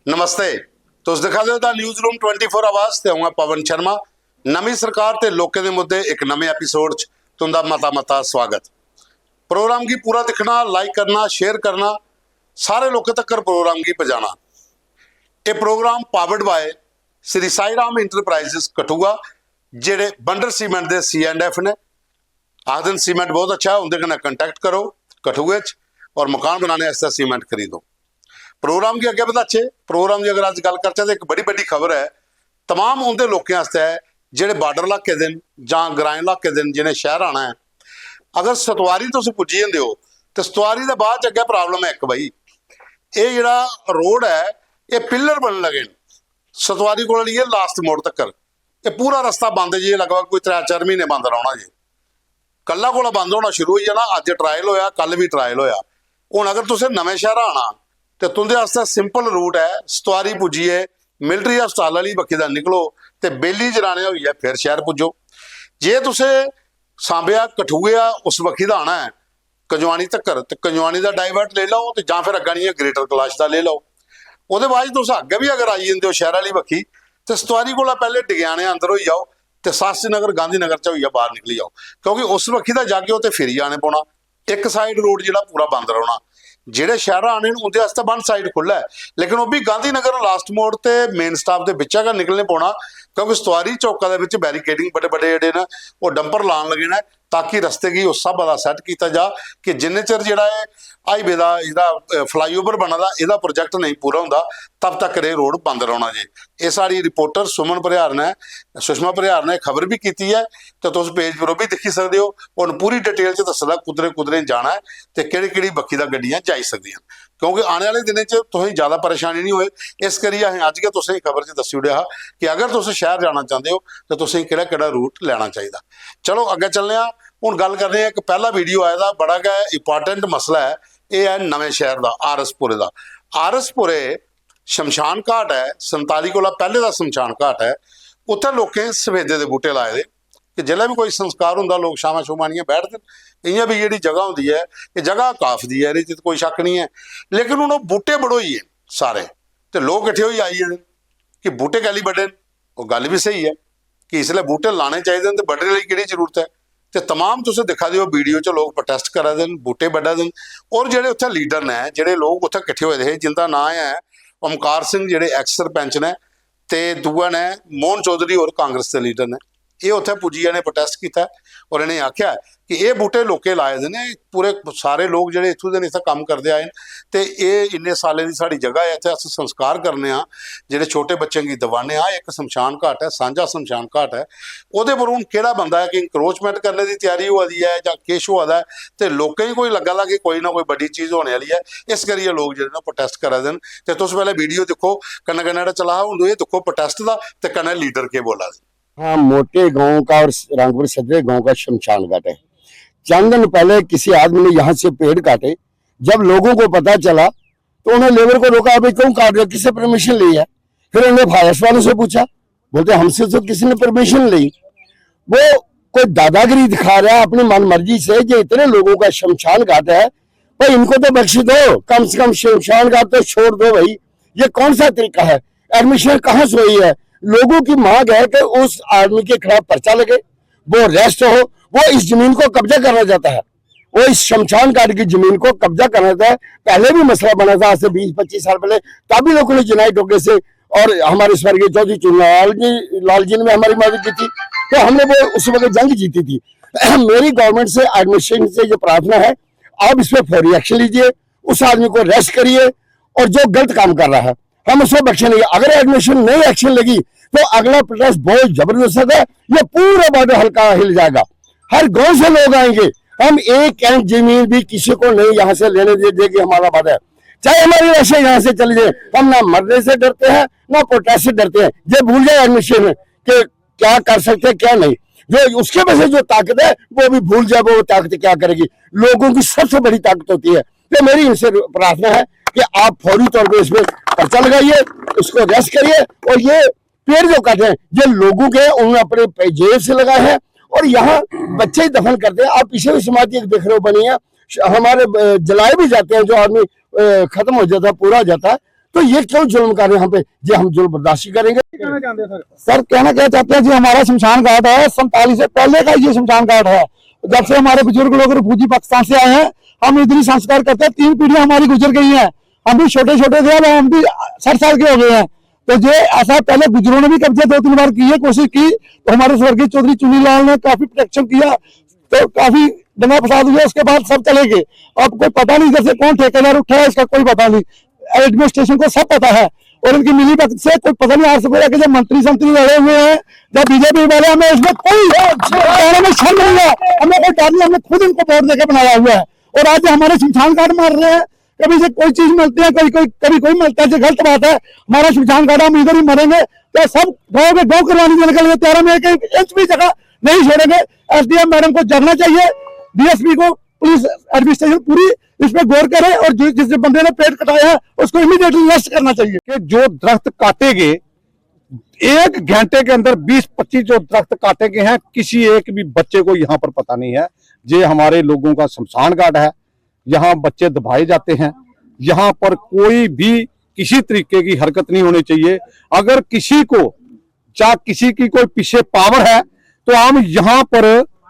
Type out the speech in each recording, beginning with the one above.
नमस्ते। तुस दिखा दे न्यूज़ रूम 24 आवाज़ ते हूँ पवन शर्मा। नवी सरकार ते लोकें दे मुद्दे एक नवे एपीसोड च तुंदा मता स्वागत। प्रोग्राम की पूरा दिखना, लाइक करना, शेयर करना, सारे लोगों तक प्रोग्राम की पहुँचाना। ये programme powered by Shri Sai Ram enterprises Kathua, जेडे बंडर सीमेंट के C&F ने। आखदन सीमेंट बहुत अच्छा है, उनके कन्नै कंटैक्ट करो कठुए और मकान बनाने वास्ते सीमेंट खरीदो। प्रोग्राम की अगे बधाचे। प्रोग्राम की अगर अज गल करते तो एक बड़ी बड़ी खबर है तमाम उनके लोगों वास्ते है जेडे बार्डर इलाके दिन जां ग्रां इलाके दिन जिन्हें शहर आना है। अगर सतवारी तुम पुजी जाते हो तो सतवारी के बाद अगे प्रॉब्लम है एक बई, ये जिहड़ा रोड है ये पिलर बनने लगे सतवारी को लास्ट मोड़ तक। ये पूरा रस्ता बंद जी, लगभग कोई 3-4 महीने बंद रहना जी। कल्ला कोला बंद होना शुरू हो जाना। अज ट्रायल होया, कल भी ट्रायल होया। हुण अगर तुसें नवें शहर आना तो तुंदे वास्ते सिंपल रूट है, सतवारी पुजिए, मिलटरी हस्पताल वाली बक्खी दा निकलो तो बेली जराने होई है, फिर शहर पुजो। जे तुसें सांबिया कठुआ उस बक्खी दा आना है कंजवानी तक्कर, तो कंजवानी का डाइवर्ट ले लो, तो जां फिर अग्गा नहीं है ग्रेटर कैलाश का ले लो। वो बाद तुस अगे भी अगर आई जाते हो शहर वाली बक्खी तो सतवारी को पहले डिग्याने अंदर हो जाओ तो शास्त्री नगर गांधी नगर च होइया बाहर निकली जाओ, क्योंकि उस बक्खी का जाके तो फिर ही आने पौना। एक साइड रोड जो पूरा बंद रहना। जेडे शहर आने उनके वास्ते वन साइड खुला है, लेकिन वह भी गांधी नगर लास्ट मोड़ ते मेन स्टाफ के बिचा का निकलने पौना, क्योंकि सतवारी चौका के बैरीकेडिंग बड़े बड़े जोड़े ने वो डंपर लाने लगे ने, ताकि रस्ते की उस सब का सैट किया जा कि जिन्ने चिर जो हाईवे का इसका फ्लाईओवर बना दा यदा प्रोजेक्ट नहीं पूरा होंदा तब तक ये रोड बंद रहना जी। ये साड़ी रिपोर्टर सुमन परिहार ने, सुषमा परिहार ने खबर भी की है, तो तुम पेज पर भी देखी सकते हो। और पूरी डिटेल च दसदा कुदरे कुदरे जाना है तो कि बक्खी दा गड्डियां जा सकदियां, क्योंकि आने वाले दिनों च तुसें ज़्यादा परेशानी नहीं होए। इस करियै असें अज गै तुसें खबर च दस्सी ओड़ेआ कि अगर तुम शहर जाना चाहते हो तो तुसें किहड़ा रूट लेना चाहिए। चलो अगे चलने हुण गल करने एक पहला वीडियो आया था, बड़ा गै इंपॉर्टेंट मसला है। ये है नवे शहर का आरसपुरे का। आरसपुरे शमशान घाट है, 47 कोला पहले का शमशान घाट है। उत्थे लोकें सफेदे के बूटे लाए दे कि जिसलै भी कोई संस्कार होंदा लोग शामां शूमां बैठते। इयां भी जी जगह होंदी है, ये जगह काफ दी है, ये कोई शक नहीं है। लेकिन हूँ बूटे बड़ोई है सारे, तो लोग किट्ठे होई आई जाने कि बूटे कैली बड्डे। वो गल भी सही है कि इसलिए बूटे लाने चाहिए, तो बड्डने की केड़ी जरूरत है। तो तमाम तुम दिखा दो वीडियो च लोग प्रोटेस्ट करा देन, बूटे बड्डा देन। और जोड़े उत्थे लीडर ने, जोड़े लोग उत्थे इकट्ठे हुए थे, जिनका नाम है ओमकार सिंह, जोड़े एक्स सरपंच ने, तो दूआ ने मोहन चौधरी और कांग्रेस के लीडर ने, ये उत्थे पुजिया ने प्रोटेस्ट किया और इन्हें आख्या कि ये बूटे लोके लाए दे ने। पूरे सारे लोग जोड़े इत्थों दे इत्थे काम करते आए तो ये इन्ने सालें की साड़ी जगह है, इत्थे अस संस्कार करने जोड़े छोटे बच्चों की दवाने एक शमशान घाट है, सांझा शमशान घाट है। वो पर हूँ किहड़ा बंदा है कि इंक्रोचमेंट करने की तैयारी हुआ दी है जां किश हुआ दा है, तो लोकें ही कोई लगा ला कि कोई ना कोई बड़ी चीज़ होने वाली है। इस करिए लोग जो प्रोटेस्ट करा देन। तो तुम पहले वीडियो देखो, कन्नै कन्नै चला हूँ ये देखो प्रोटेस्ट का, तो कन्नै लीडर के बोला। हाँ, मोटे गांव का और रंगपुर सदरे गांव का शमशान घाट है। चंद दिन पहले किसी आदमी ने यहाँ से पेड़ काटे। जब लोगों को पता चला तो उन्होंने लेबर को रोका, अभी क्यों काट रहे, किससे परमिशन ली है। फिर उन्होंने फायर्स वालों से पूछा, बोलते हमसे तो किसी ने परमिशन ली। वो कोई दादागिरी दिखा रहा है अपनी मन मर्जी से। जो इतने लोगों का शमशान घाट है भाई, इनको तो बख्श दो, कम से कम शमशान घाट तो छोड़ दो भाई। ये कौन सा तरीका है? एडमिशन कहाँ से हुई है? लोगों की मांग है कि उस आदमी के खिलाफ पर्चा लगे, वो अरेस्ट हो। वो इस जमीन को कब्जा करना चाहता है, वो इस शमशान घाट की जमीन को कब्जा करना चाहता है। पहले भी मसला बना था आज से 20-25 साल पहले, तभी लोगों ने जुनाई टोके से और हमारे स्वर्गीय चौधरी चुन्नालाल जी ने हमारी मदद की थी, तो हमने वो उस वक्त जंग जीती थी। मेरी गवर्नमेंट से, एडमिनिस्ट्रेशन से जो प्रार्थना है, आप इस पर फौरी एक्शन लीजिए, उस आदमी को अरेस्ट करिए और जो गलत काम कर रहा है हम उसको बख्शेंगे। अगर एडमिशन नहीं एक्शन लगी तो अगला प्रोटेस्ट बहुत जबरदस्त है। ये पूरा बॉर्डर हल्का हिल जाएगा, हर गांव से लोग आएंगे। हम एक इंच जमीन भी किसी को नहीं यहाँ से लेने देंगे, हमारा वादा है। चाहे हमारी राशि यहाँ से चली जाए, हम ना मरने से डरते हैं ना प्रोटेस्ट से डरते हैं। ये भूल जाए एडमिशन कि क्या कर सकते हैं क्या नहीं, जो उसके वजह जो ताकत है वो भी भूल जाए, वो ताकत क्या करेगी। लोगों की सबसे बड़ी ताकत होती है। तो मेरी इनसे प्रार्थना है कि आप फौरी तौर पर इसमें पर्चा लगाइए, उसको अरेस्ट करिए। और ये पेड़ जो काटे हैं ये लोगों के, उन्होंने अपने जेब से लगाए हैं और यहाँ बच्चे ही दफन करते हैं। आप पीछे भी समाधि देख रहे हो बनी है, हमारे जलाए भी जाते हैं। जो आदमी खत्म हो जाता है, पूरा हो जाता है, तो ये क्यों जुल्म कर रहे हैं हम पे? ये हम जुल्म बर्दाश्त ही करेंगे। कहना चाहते हैं सर? सर कहना क्या चाहते हैं जी, हमारा शमशान घाट है 47 से पहले का ये शमशान घाट है। जब से हमारे बुजुर्ग लोग रिफ्यूजी पाकिस्तान से आए हैं, हम इधर ही संस्कार करते हैं। 3 पीढ़ियां हमारी गुजर गई हैं, हम भी छोटे छोटे थे, अब हम भी 60 साल के हो गए हैं। तो ये ऐसा पहले बुजुर्गों ने भी कब्जे 2-3 बार की है, कोशिश की, तो हमारे स्वर्गीय चौधरी चुनीलाल ने काफी प्रोटेक्शन किया, तो काफी दंगा फसाद हुआ। उसके बाद सब चले गए। अब कोई पता नहीं इधर से कौन ठेकेदार उठा है, इसका कोई पता नहीं। एडमिनिस्ट्रेशन को सब पता है, और इनकी मिली भगत से कोई पता नहीं। आज से पहले जब मंत्री संतरी लड़े हुए हैं, जब बीजेपी वाले, हमें इसमें कोई कहने में शर्म नहीं है, हमें कोई डर नहीं। हमने खुद इनको वोट देकर बनाया हुआ है, और आज हमारे शमशान घाट मार रहे हैं। कभी से कोई चीज मिलती है, कभी कोई मिलता है, जो गलत बात है। हमारा शमशान घाट, हम इधर ही मरेंगे। क्या सब गाँव के गाँव करवाने देने के लिए तैयार में एक इंच भी जगह नहीं छोड़ेंगे। एसडीएम मैडम को जगना चाहिए, डीएसपी को, पुलिस एडमिनिस्ट्रेशन पूरी इस पे गौर करे, और जिस बंदे ने पेड़ कटाया है उसको इमीडिएटली अरेस्ट करना चाहिए। कि जो दरख्त काटे गए, 1 घंटे के अंदर 20-25 जो दरख्त काटे गए हैं, किसी एक भी बच्चे को यहाँ पर पता नहीं है। ये हमारे लोगों का शमशान घाट है, यहाँ बच्चे दबाए जाते हैं। यहाँ पर कोई भी किसी तरीके की हरकत नहीं होनी चाहिए। अगर किसी को या किसी की कोई पीछे पावर है, तो हम यहाँ पर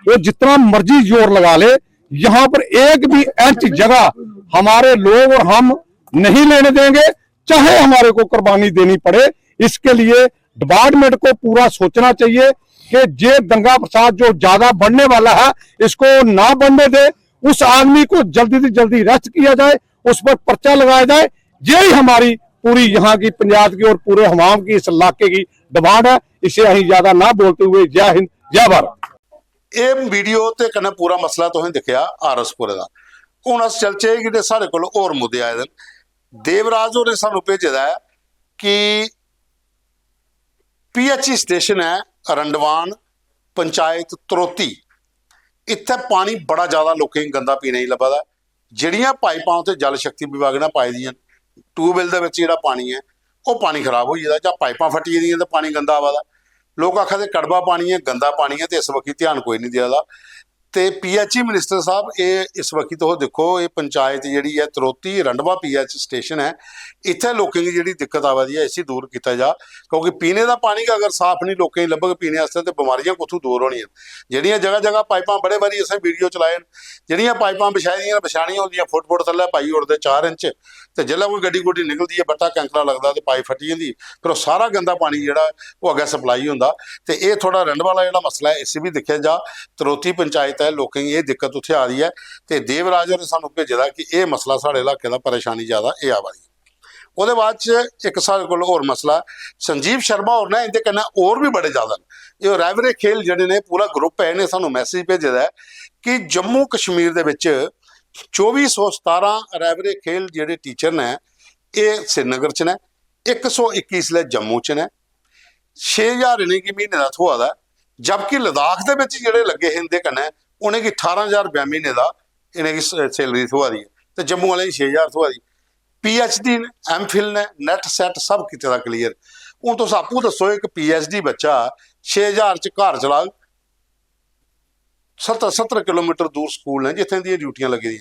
वो जितना मर्जी जोर लगा ले, यहाँ पर एक भी इंच जगह हमारे लोग और हम नहीं लेने देंगे, चाहे हमारे को कुर्बानी देनी पड़े। इसके लिए डिपार्टमेंट को पूरा सोचना चाहिए कि ये दंगा फसाद जो ज्यादा बढ़ने वाला है, इसको ना बढ़ने दे। उस आदमी को जल्दी से जल्दी अरेस्ट किया जाए, उस पर पर्चा लगाया जाए। यही हमारी पूरी यहाँ की पंजाब की और पूरे हमाम की, इस इलाके की डिमांड है। इसे अहीं ज्यादा ना बोलते हुए जय हिंद जय भारत। ਇਹ ਵੀਡੀਓ ਤੇ ਕਨੇ ਪੂਰਾ ਮਸਲਾ ਤੁਸੀਂ ਦਿਖਿਆ ਆਰਐਸਪੁਰੇ ਦਾ। ਹੁਣ ਅਸ ਚਲਚੇ ਕਿ ਸਾਡੇ ਕੋਲ ਹੋਰ ਮੁੱਦੇ ਆਏ ਨੇ। ਦੇਵਰਾਜ ਹੋਰੇ ਸਾਨੂੰ ਭੇਜਦਾ ਹੈ ਕਿ ਪੀਐਚਈ ਸਟੇਸ਼ਨ ਹੈ ਰੰਡਵਾਨ ਪੰਚਾਇਤ ਤਰੋਤੀ, ਇੱਥੇ ਪਾਣੀ ਬੜਾ ਜ਼ਿਆਦਾ ਲੋਕਾਂ ਨੂੰ ਗੰਦਾ ਪੀਣਾ ਹੀ ਲੱਭਦਾ। ਜਿਹੜੀਆਂ ਪਾਈਪਾਂ ਉੱਤੇ ਜਲ ਸ਼ਕਤੀ ਵਿਭਾਗ ਨਾਲ ਪਾਈ ਦੀਆਂ, ਟਿਊਬਵੈਲ ਦੇ ਵਿੱਚ ਜਿਹੜਾ ਪਾਣੀ ਹੈ ਉਹ ਪਾਣੀ ਖਰਾਬ ਹੋ ਜਾਂਦਾ, ਜਾਂ ਪਾਈਪਾਂ ਫਟੀ ਦੀਆਂ ਤਾਂ ਪਾਣੀ ਗੰਦਾ ਆਵਾਦਾ। लोग आखते कड़वा पानी है, गंदा पानी है, तो इस वक्त ध्यान कोई नहीं दिया। तो पीएचई मिनिस्टर साहब, ये इस वक्त वो देखो, ये पंचायत जी है तरोती रंडवा पीएच स्टेशन है, इतने लोगों की जी दिक्कत आवादी है, इसी दूर किया जा। क्योंकि पीने का पानी का अगर साफ नहीं लोगों लभग पीने वास्ते, तो बीमारियां कुथों दूर होनी। जड़ियाँ जगह जगह पाइपां बड़े बारी असें वीडियो चलाए, जड़ियाँ पाइपां बिछाई बिछाणियां होंदियां फुट थल्ले पाई उड़ते 4 इंच, तो जिला कोई गड्डी गुड्डी निकलती है, बट्टा कैंकरा लगता, तो पाइप फटी जाती, फिर वो सारा गंदा पानी जिहड़ा वो अगे सप्लाई होंदा। तो ये थोड़ा रंड वाला जिहड़ा मसला है, इस भी देखा जा। तरोती पंचायत है, लोगों की ये दिक्कत उत्थे आ रही है। तो देवराज ने सानू भेजा कि यह मसला साढ़े इलाके का परेशानी ज़्यादा ये आ रही। ਉਹਦੇ ਬਾਅਦ 'ਚ ਇੱਕ ਸਾਡੇ ਕੋਲ ਹੋਰ ਮਸਲਾ ਸੰਜੀਵ ਸ਼ਰਮਾ ਹੋਰ ਨੇ, ਇਹਦੇ ਕन्नै ਹੋਰ ਵੀ ਬੜੇ ਜ਼ਿਆਦਾ ਨੇ। ਇਹ ਰਹਿਬਰੇ ਖੇਲ ਜਿਹੜੇ ਨੇ ਪੂਰਾ ਗਰੁੱਪ ਹੈ, ਇਹਨੇ ਸਾਨੂੰ ਮੈਸੇਜ ਭੇਜਿਆ ਕਿ ਜੰਮੂ ਕਸ਼ਮੀਰ ਦੇ ਵਿੱਚ 2417 ਰਹਿਬਰੇ ਖੇਲ ਜਿਹੜੇ ਟੀਚਰ ਨੇ, ਇਹ श्रीनगर च ने, 121 ले जम्मू च ने, 6000 इन्हें की महीने का थोआ दा। जबकि लद्दाख के विच जिहड़े लगे हिंदे कन्नै उन्हें की 18000 रुपया महीने का इन्हें की सैलरी थोआ दी है, तो जम्मू वाले 6000 थोआ दी। PhD ने, MPhil ने, नेट सैट सब किते दा क्लीयर। हूँ तुस आपू दसो, एक PhD बच्चा 6000 च घर चला, 70 किलोमीटर दूर स्कूल ने जिथे दी ड्यूटियां लगी दी,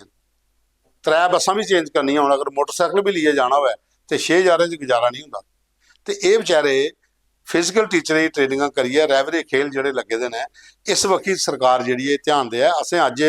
3 बसां भी चेंज करनियां होण, अगर मोटरसाइकिल भी लिए जाना होवे तो 6000 च गुजारा नहीं हुंदा। तो ये बेचारे फिजिकल टीचर की ट्रेनिंग करिए, रहबरे खेल जोड़े लगे दे ने। इस वक्त सरकार जी ध्यान दे, असें अज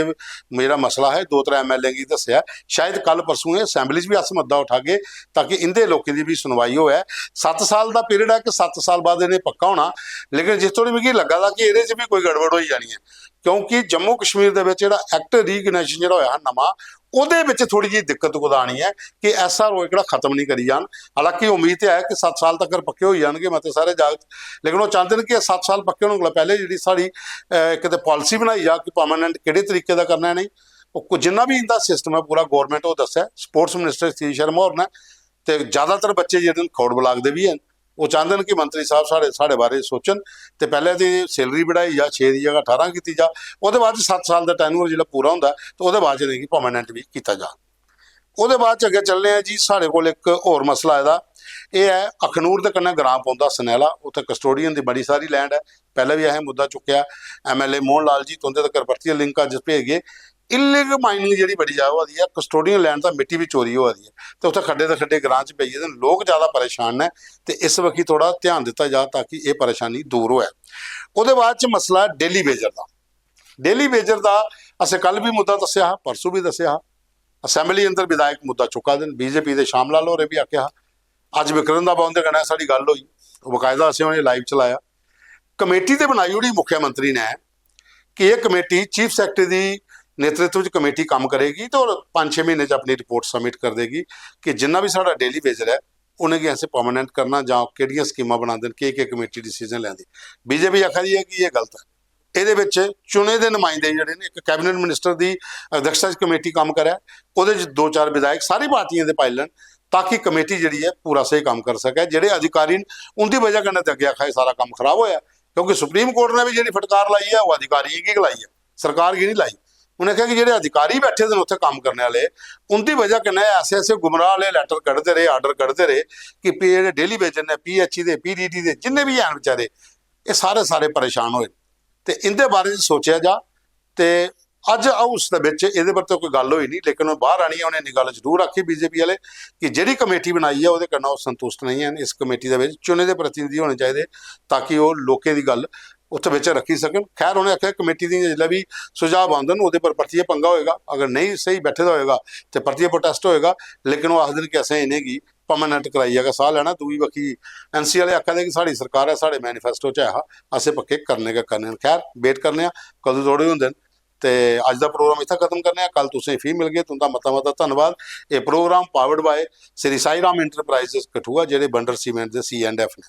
मेरा मसला है 2-3 MLA की दसिया, शायद कल परसों असैंबली भी अस मुद्दा उठागे ताकि इंदे लोगों की भी सुनवाई होए। 7 साल का पीरियड है कि 7 साल बाद इन्हें पक्का होना, लेकिन जिस थोड़ी मिगी लगा था कि ये भी कोई गड़बड़ हो जानी है, क्योंकि जम्मू कश्मीर के एक्ट रीगनाइजेशन जो होया नवा, वो थोड़ी जी दिक्कत गुदानी है कि ऐसा रोक खत्म नहीं करी जान। हालांकि उम्मीद है कि 7 साल तक पक्के हो जाएंगे, मैं तो सारे जाग, लेकिन वो चाहते हैं कि 7 साल पक्के होने को पहले जी साड़ी एक पॉलिसी बनाई जा कि परमानेंट किहड़े तरीके का करना है। नहीं वो जिन्ना भी इनका सिस्टम है पूरा गौरमेंट वो दस्या। स्पोर्ट्स मिनिस्टर सतीश शर्मा होर ने, तो ज़्यादातर बच्चे जिहड़े खौड़ ब्लाक के भी हैं, वो चाहते हैं कि मंत्री साहब साढ़े बारे सोचन, तो पहले तो सैलरी बढ़ाई जा, 6 की जगह 18 की जा, वो बाद 7 साल का टैनूर जो पूरा होंगे तो वो बाद नहीं परमानेंट भी किया जा। वो बाद अगे चलने जी, साढ़े को एक होर मसला ਇਹਦਾ ਇਹ है अखनूर के कन्नै ग्रां पौंदा सनैला, उत्थे कस्टोडियन की बड़ी सारी लैंड है। पहले भी यह मुद्दा चुक्या, MLA मोहन लाल जी तुंदे तक परतियै लिंक अज भेज गए ਇਲੀਗਲ ਮਾਈਨਿੰਗ ਜਿਹੜੀ ਬੜੀ ਜਾ ਰਹੀ ਹੈ, ਕਸਟੋਡੀਅਨ ਲੈਂਡ ਤਾਂ ਮਿੱਟੀ ਵੀ ਚੋਰੀ ਹੋ ਰਹੀ ਹੈ ਤੇ ਉੱਥੇ ਖੱਡੇ ਤੇ ਖੱਡੇ ਗਰਾਂ 'ਚ ਪਈ ਹੈ, ਲੋਕ ਜ਼ਿਆਦਾ ਪਰੇਸ਼ਾਨ ਨੇ ਤੇ ਇਸ ਵਕਤ ਥੋੜਾ ਧਿਆਨ ਦਿੱਤਾ ਜਾ ਤਾਂ ਕਿ ਇਹ ਪਰੇਸ਼ਾਨੀ ਦੂਰ ਹੋਏ। ਉਹਦੇ ਬਾਅਦ 'ਚ ਮਸਲਾ ਡੇਲੀ ਵੇਜਰ ਦਾ। ਡੇਲੀ ਵੇਜਰ ਦਾ ਅਸੀਂ ਕੱਲ ਵੀ ਮੁੱਦਾ ਦੱਸਿਆ, ਪਰਸੋਂ ਵੀ ਦੱਸਿਆ, ਅਸੈਂਬਲੀ ਅੰਦਰ ਵਿਧਾਇਕ ਮੁੱਦਾ ਚੁੱਕਾ ਦੇਣ, ਬੀਜੇਪੀ ਦੇ ਸ਼ਾਮ ਲਾਲ ਹੋਰੇ ਵੀ ਆਖਿਆ, ਅੱਜ ਵਿਕਰਨ ਦਾ ਬਾਉਂਦੇ ਕਹਿਣਾ ਸਾਡੀ ਗੱਲ ਹੋਈ, ਉਹ ਬਕਾਇਦਾ ਅਸੀਂ ਉਹਨੇ ਲਾਈਵ ਚਲਾਇਆ। ਕਮੇਟੀ ਤੇ ਬਣਾਈ ਉਹਦੀ ਮੁੱਖ ਮੰਤਰੀ ਨੇ ਕਿ ਇਹ ਕਮੇਟੀ ਚੀਫ ਸੈਕਟਰੀ ਦੀ ਨੇਤਰਤਵ 'ਚ ਕਮੇਟੀ ਕੰਮ ਕਰੇਗੀ ਤੇ 5-6 ਮਹੀਨੇ 'ਚ ਆਪਣੀ ਰਿਪੋਰਟ ਸਬਮਿਟ ਕਰ ਦੇਗੀ ਕਿ ਜਿੰਨਾ ਵੀ ਸਾਡਾ ਡੇਲੀ ਵੇਜਰ ਹੈ ਉਹਨੇ ਕਿ ਐਸੇ ਪਰਮਾਨੈਂਟ ਕਰਨਾ ਜਾਂ ਕਿਹੜੀਆਂ ਸਕੀਮਾਂ ਬਣਾ ਦੇਣ ਕਿ ਕਮੇਟੀ ਡਿਸੀਜਨ ਲੈਂਦੀ। ਬੀਜੇਪੀ ਆਖਦੀ ਹੈ ਕਿ ਇਹ ਗਲਤ ਹੈ। ਇਹਦੇ ਵਿੱਚ ਚੁਣੇ ਦੇ ਨੁਮਾਇੰਦੇ ਜਿਹੜੇ ਨੇ, ਇੱਕ ਕੈਬਨਿਟ ਮਿਨਿਸਟਰ ਦੀ ਅਧਿਕਸ਼ਤਾ 'ਚ ਕਮੇਟੀ ਕੰਮ ਕਰਿਆ, ਉਹਦੇ 'ਚ 2-4 ਵਿਧਾਇਕ ਸਾਰੀ ਪਾਰਟੀਆਂ ਦੇ ਪਾਈ ਲੈਣ ਤਾਂ ਕਿ ਕਮੇਟੀ ਜਿਹੜੀ ਹੈ ਪੂਰਾ ਸਹੀ ਕੰਮ ਕਰ ਸਕੇ। ਜਿਹੜੇ ਅਧਿਕਾਰੀ ਨੇ ਉਹਦੀ ਵਜ੍ਹਾ ਕਰਨ ਤੇ ਅੱਗੇ ਆਖਿਆ ਸਾਰਾ ਕੰਮ ਖਰਾਬ ਹੋਇਆ, ਕਿਉਂਕਿ ਸੁਪਰੀਮ ਕੋਰਟ ਨੇ ਵੀ ਜਿਹੜੀ ਫਟਕਾਰ ਲਾਈ ਹੈ ਉਹ ਅਧਿਕਾਰੀ ਕੀ ਲਾਈ ਹੈ, ਸਰਕਾਰ ਕੀ ਨਹੀਂ ਲਾਈ। ਉਹਨੇ ਕਿਹਾ ਕਿ ਜਿਹੜੇ ਅਧਿਕਾਰੀ ਬੈਠੇ ਨੇ ਉੱਥੇ ਕੰਮ ਕਰਨ ਵਾਲੇ, ਉਹਦੀ ਵਜ੍ਹਾ ਕਿੰਨਾ ਐਸੇ ਗੁੰਮਰਾਹ ਵਾਲੇ ਲੈਟਰ ਕੱਢਦੇ ਰਹੇ, ਆਰਡਰ ਕੱਢਦੇ ਰਹੇ ਕਿ ਜਿਹੜੇ ਡੇਲੀ ਵੇਜਰ ਨੇ, PHE ਦੇ, PDD ਦੇ, ਜਿੰਨੇ ਵੀ ਹਨ ਵਿਚਾਰੇ, ਇਹ ਸਾਰੇ ਪਰੇਸ਼ਾਨ ਹੋਏ। ਤੇ ਇਹਦੇ ਬਾਰੇ ਸੋਚਿਆ ਜਾ ਤੇ ਅੱਜ ਹਾਊਸ ਦੇ ਵਿੱਚ ਇਹਦੇ ਬਾਰੇ ਤਾਂ ਕੋਈ ਗੱਲ ਹੋਈ ਨਹੀਂ, ਲੇਕਿਨ ਉਹ ਬਾਹਰ ਆਣੀ ਉਹਨੇ ਇਹ ਗੱਲ ਜ਼ਰੂਰ ਆਖੀ ਬੀਜੇਪੀ ਵਾਲੇ ਕਿ ਜਿਹੜੀ ਕਮੇਟੀ ਬਣਾਈ ਹੈ ਉਹਦੇ ਕਰਨਾ ਉਹ ਸੰਤੁਸ਼ਟ ਨਹੀਂ ਹਨ। ਇਸ ਕਮੇਟੀ ਦੇ ਵਿੱਚ ਚੁਣੇ ਦੇ ਪ੍ਰਤੀਨਿਧੀ ਹੋਣੇ ਚਾਹੀਦੇ ਤਾਂ ਕਿ ਉਹ ਲੋਕਾਂ ਦੀ ਗੱਲ ਉੱਥੇ ਵਿੱਚ ਰੱਖੀ ਸਕਣ। ਖੈਰ ਉਹਨੇ ਆਖਿਆ ਕਮੇਟੀ ਦੀ ਜਿਹੜਾ ਵੀ ਸੁਝਾਅ ਆਉਂਦੇ ਨੇ ਉਹਦੇ ਪਰ ਪਰਤੀਏ ਪੰਗਾ ਹੋਏਗਾ, ਅਗਰ ਨਹੀਂ ਸਹੀ ਬੈਠੇ ਦਾ ਹੋਏਗਾ ਤੇ ਪਰਤੀਏ ਪ੍ਰੋਟੈਸਟ ਹੋਏਗਾ, ਲੇਕਿਨ ਉਹ ਆਖਦੇ ਨੇ ਕਿ ਅਸੀਂ ਇਹਨੇ ਕੀ परमानेंट कराई है साह लेना। दूई बखी NC वाले आखा कि साड़ी सरकार है, साढ़े मैनीफेस्टो च है, असें पक्के करने के करने। खैर वेट करने कदों थोड़े होंगे। तो अज का प्रोग्राम इतना खत्म करने, कल तुसें फी मिल गए, तुंदा मता मता धन्नवाद। ये programme powered by Shri Sai Ram enterprises Kathua, जेडे बंडर सीमेंट के C&F ने।